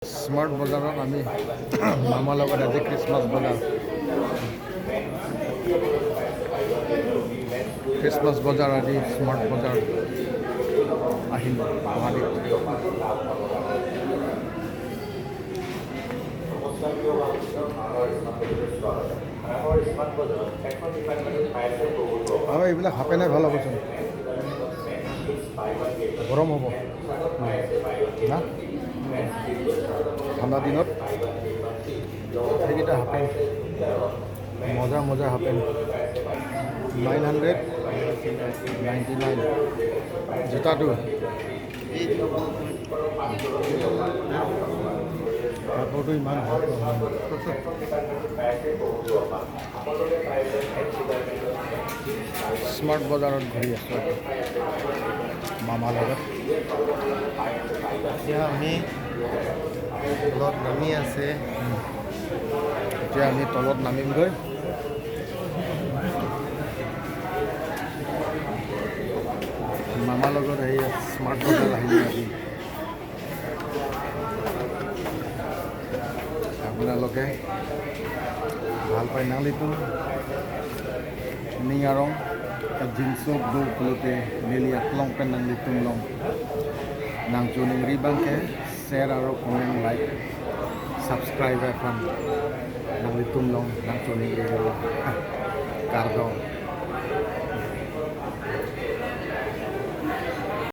smart बजार आम मामार लगत आज क्रिसमास बजार आज स्मार्ट बजार गुवाहाटी এইবিলাক হাপে নাই ভাল হ'বচোন গৰম হ'ব না ঠাণ্ডা দিনত সেইকেইটা হাফেন মজা মজা হাফেন 999 জোতাটো কাপোৰটো ইমান ভাল স্মাৰ্ট বজাৰত ঘূৰি আছোঁ মামাৰ লগত এতিয়া আমি তলত নামি আছে এতিয়া আমি তলত নামিমগৈ মামাৰ লগত আহি স্মাৰ্ট বজাৰ আহিলে আজি আপোনালোকে ভাল পায় নালিটো ningarong jinsok do kulute nili atlong pen nang litung long nang tuning ribang ke share aro comment like subscribe kan nang litung long nang tuning kardo